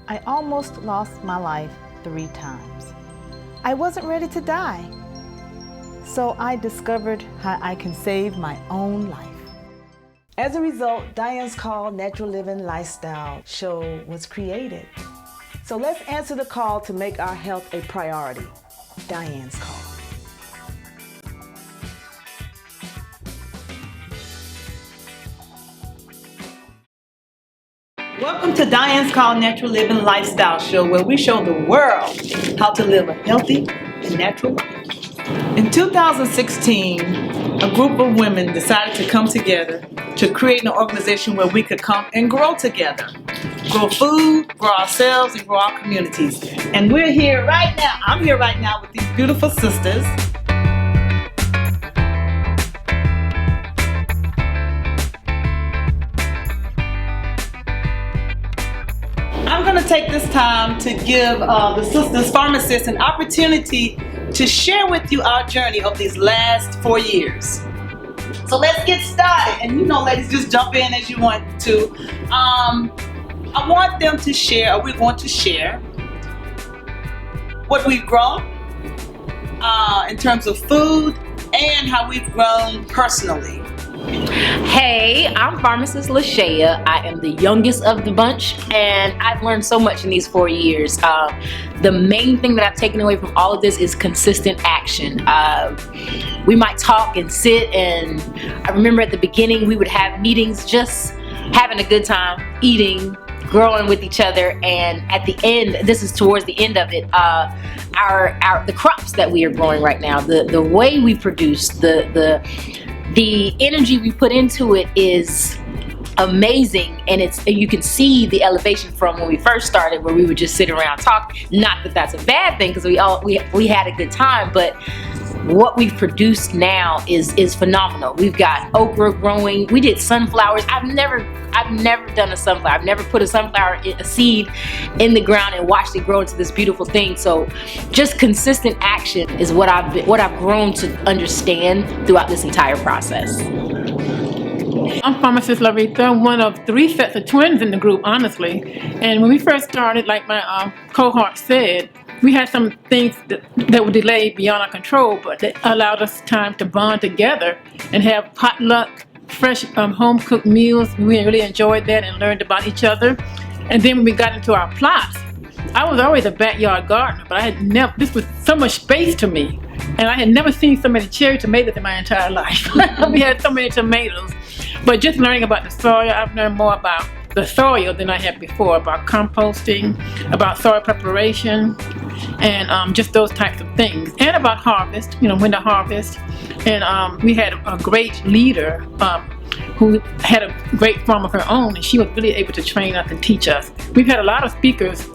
I almost lost my life 3 times. I wasn't ready to die. So I discovered how I can save my own life. As a result, Diane's Call Natural Living Lifestyle show was created. So let's answer the call to make our health a priority. Diane's Call. Welcome to Diane's Call Natural Living Lifestyle Show, where we show the world how to live a healthy and natural life. In 2016, a group of women decided to come together to create an organization where we could come and grow together. Grow food, grow ourselves, and grow our communities. And we're here right now. I'm here right now with these beautiful sisters. I'm going to take this time to give the sisters FarmaSIS an opportunity to share with you our journey of these last 4 years. So let's get started. And you know, ladies, just jump in as you want to. I want them to share, or we're going to share, what we've grown in terms of food and how we've grown personally. Hey, I'm FarmaSIS Lashaya. I am the youngest of the bunch, and I've learned so much in these 4 years. The main thing that I've taken away from all of this is consistent action. We might talk and sit, and I remember at the beginning we would have meetings just having a good time, eating, growing with each other, and at the end, this is towards the end of it, the crops that we are growing right now, the way we produce, the energy we put into it is amazing, and you can see the elevation from when we first started, where we would just sit around talk. Not that that's a bad thing, because we had a good time, but what we've produced now is phenomenal. We've got okra growing. We did sunflowers. I've never done a sunflower. I've never put a seed in the ground and watched it grow into this beautiful thing. So just consistent action is what I've grown to understand throughout this entire process. I'm FarmaSIS Larita, one of 3 sets of twins in the group, honestly. And when we first started, like my cohort said, we had some things that were delayed beyond our control, but that allowed us time to bond together and have potluck, fresh home-cooked meals. We really enjoyed that and learned about each other. And then when we got into our plots, I was always a backyard gardener, but this was so much space to me. And I had never seen so many cherry tomatoes in my entire life. We had so many tomatoes. But just learning about the soil, I've learned more about the soil than I had before, about composting, about soil preparation, and just those types of things. And about harvest, when to harvest. And we had a great leader who had a great farm of her own, and she was really able to train us and teach us. We've had a lot of speakers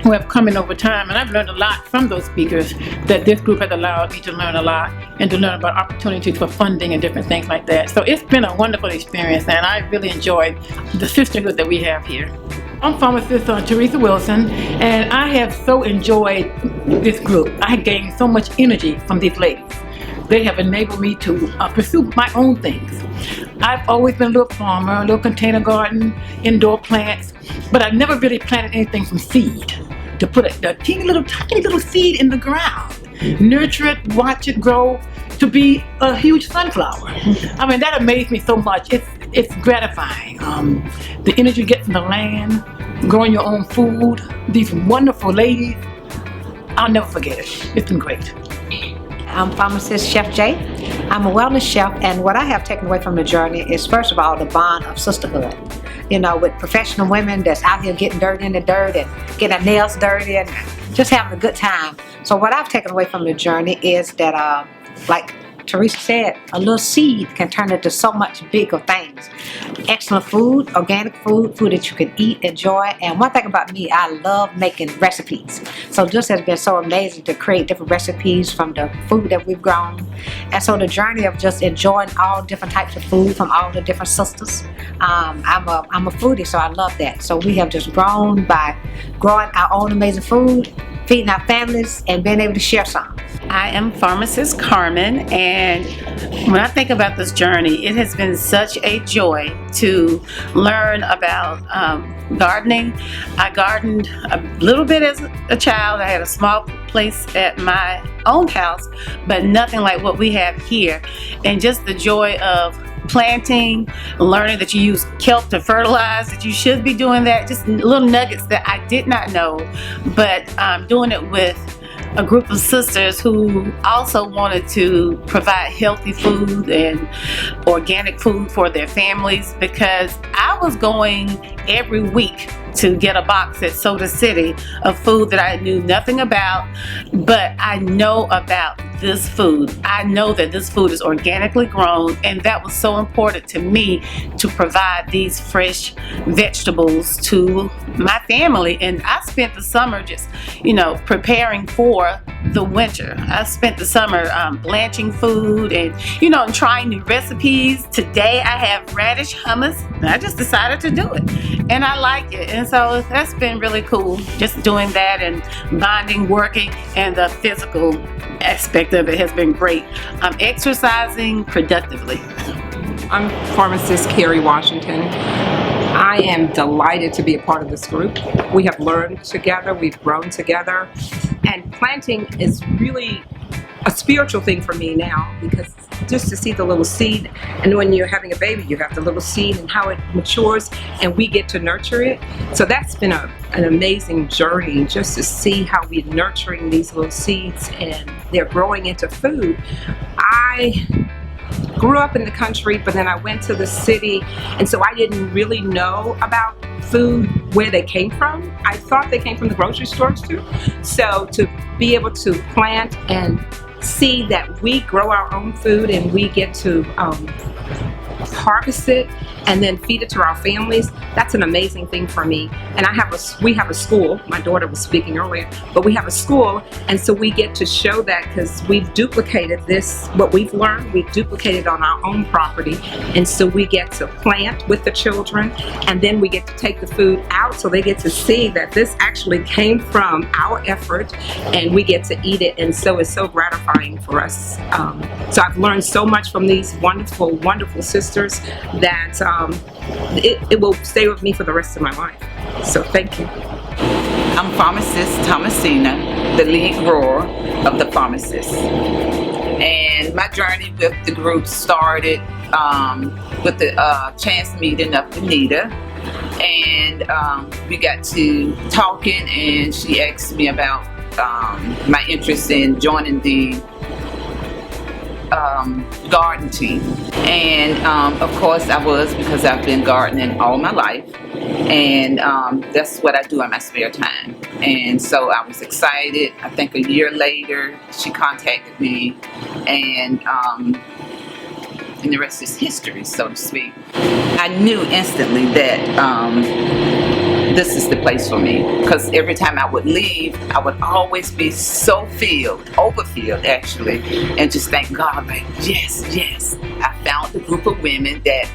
who have come in over time, and I've learned a lot from those speakers, that this group has allowed me to learn a lot and to learn about opportunities for funding and different things like that. So it's been a wonderful experience, and I really enjoyed the sisterhood that we have here. I'm FarmaSIS Teresa Wilson, and I have so enjoyed this group. I gained so much energy from these ladies. They have enabled me to pursue my own things. I've always been a little farmer, a little container garden, indoor plants, but I've never really planted anything from seed. To put a tiny little seed in the ground, nurture it, watch it grow to be a huge sunflower. I mean, that amazed me so much. It's gratifying. The energy you get from the land, growing your own food, these wonderful ladies, I'll never forget it. It's been great. I'm FarmaSIS Chef Jay. I'm a wellness chef, and what I have taken away from the journey is, first of all, the bond of sisterhood. With professional women that's out here getting dirty in the dirt and getting their nails dirty and just having a good time. So what I've taken away from the journey is that, like Teresa said, a little seed can turn into so much bigger things. Excellent food, organic food that you can eat, enjoy. And one thing about me, I love making recipes. So this has been so amazing to create different recipes from the food that we've grown. And so the journey of just enjoying all different types of food from all the different sisters. I'm a foodie, so I love that. So we have just grown by growing our own amazing food, feeding our families, and being able to share some. I am Pharmacist Carmen, and when I think about this journey, it has been such a joy to learn about gardening. I gardened a little bit as a child. I had a small place at my own house, but nothing like what we have here. And just the joy of planting, learning that you use kelp to fertilize, that you should be doing that, just little nuggets that I did not know, but doing it with a group of sisters who also wanted to provide healthy food and organic food for their families, because I was going every week to get a box at Soda City of food that I knew nothing about, but I know about this food. I know that this food is organically grown, and that was so important to me to provide these fresh vegetables to my family. And I spent the summer just, preparing for the winter. I spent the summer blanching food and, and trying new recipes. Today I have radish hummus. I just decided to do it, and I like it. And so that's been really cool, just doing that and bonding, working, and the physical aspect of it has been great. I'm exercising productively. I'm Pharmacist Carrie Washington. I am delighted to be a part of this group. We have learned together, we've grown together, and planting is really a spiritual thing for me now, because just to see the little seed, and when you're having a baby, you have the little seed and how it matures, and we get to nurture it. So that's been an amazing journey, just to see how we're nurturing these little seeds and they're growing into food. I grew up in the country, but then I went to the city, and so I didn't really know about food, where they came from. I thought they came from the grocery stores too. So to be able to plant and see that we grow our own food and we get to harvest it and then feed it to our families, that's an amazing thing for me. And we have a school. My daughter was speaking earlier, but we have a school, and so we get to show that, because we've duplicated this, what we've learned, we've duplicated on our own property, and so we get to plant with the children, and then we get to take the food out, so they get to see that this actually came from our effort, and we get to eat it, and so it's so gratifying for us. So I've learned so much from these wonderful, wonderful sisters that it will stay with me for the rest of my life. So thank you. I'm Pharmacist Thomasina, the lead grower of the FarmaSIS. And my journey with the group started with the chance meeting of Bonita. And we got to talking, and she asked me about my interest in joining the garden team, and of course I was, because I've been gardening all my life, and that's what I do in my spare time. And so I was excited. I think a year later she contacted me, and the rest is history, so to speak. I knew instantly that this is the place for me, because every time I would leave, I would always be so overfilled actually, and just thank God, like, yes, I found a group of women that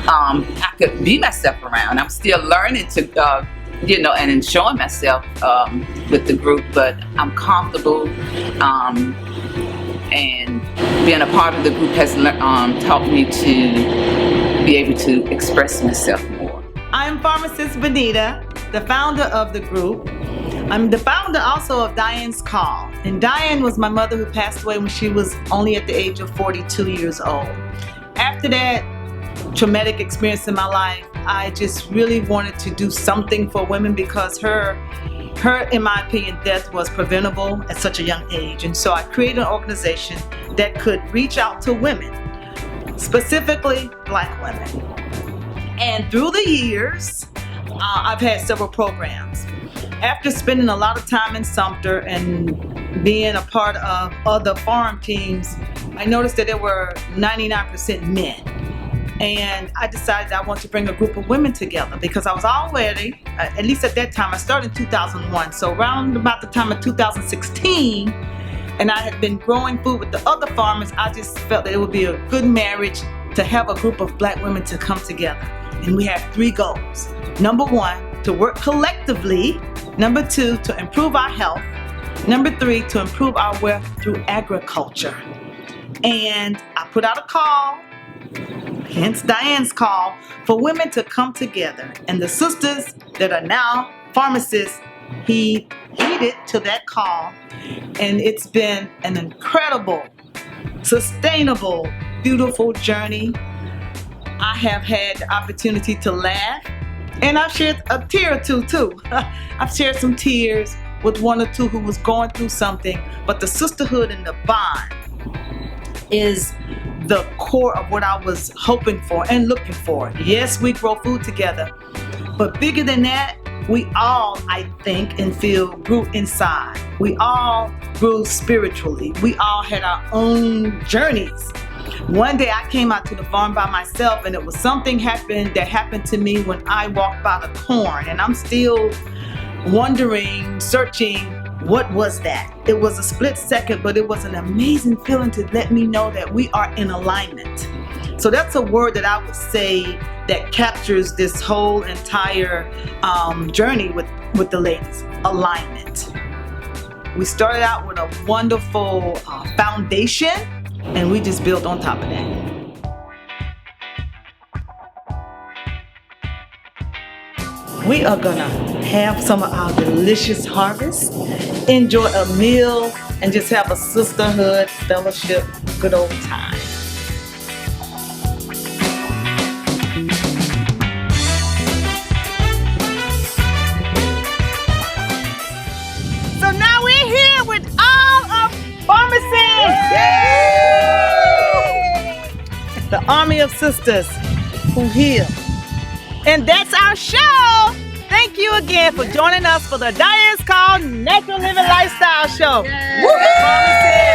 I could be myself around. I'm still learning to, and enjoying myself with the group, but I'm comfortable, and being a part of the group has taught me to be able to express myself more. I'm Pharmacist Bonita, the founder of the group. I'm the founder also of Diane's Call. And Diane was my mother, who passed away when she was only at the age of 42 years old. After that traumatic experience in my life, I just really wanted to do something for women, because her, in my opinion, death was preventable at such a young age. And so I created an organization that could reach out to women, specifically Black women. And through the years, I've had several programs. After spending a lot of time in Sumter and being a part of other farm teams, I noticed that there were 99% men. And I decided I wanted to bring a group of women together, because I was already, at least at that time, I started in 2001. So around about the time of 2016, and I had been growing food with the other farmers, I just felt that it would be a good marriage to have a group of Black women to come together. And we have 3 goals. Number 1, to work collectively. Number 2, to improve our health. Number 3, to improve our wealth through agriculture. And I put out a call, hence Diane's call, for women to come together. And the sisters that are now pharmacists heeded to that call. And it's been an incredible, sustainable, beautiful journey. I have had the opportunity to laugh, and I've shared a tear or two too. I've shared some tears with one or two who was going through something, but the sisterhood and the bond is the core of what I was hoping for and looking for. Yes, we grow food together, but bigger than that, we all, I think and feel, grew inside. We all grew spiritually. We all had our own journeys. One day I came out to the farm by myself, and it was something that happened to me when I walked by the corn, and I'm still wondering, searching, what was that? It was a split second, but it was an amazing feeling to let me know that we are in alignment. So that's a word that I would say that captures this whole entire journey with the ladies: alignment. We started out with a wonderful foundation, and we just built on top of that. We are gonna have some of our delicious harvest, enjoy a meal, and just have a sisterhood, fellowship, good old time. So now we're here with all of FarmaSIS! The army of sisters who heal. And that's our show. Thank you again for joining us for the Diane's Call Natural Living Lifestyle Show. FarmaSIS.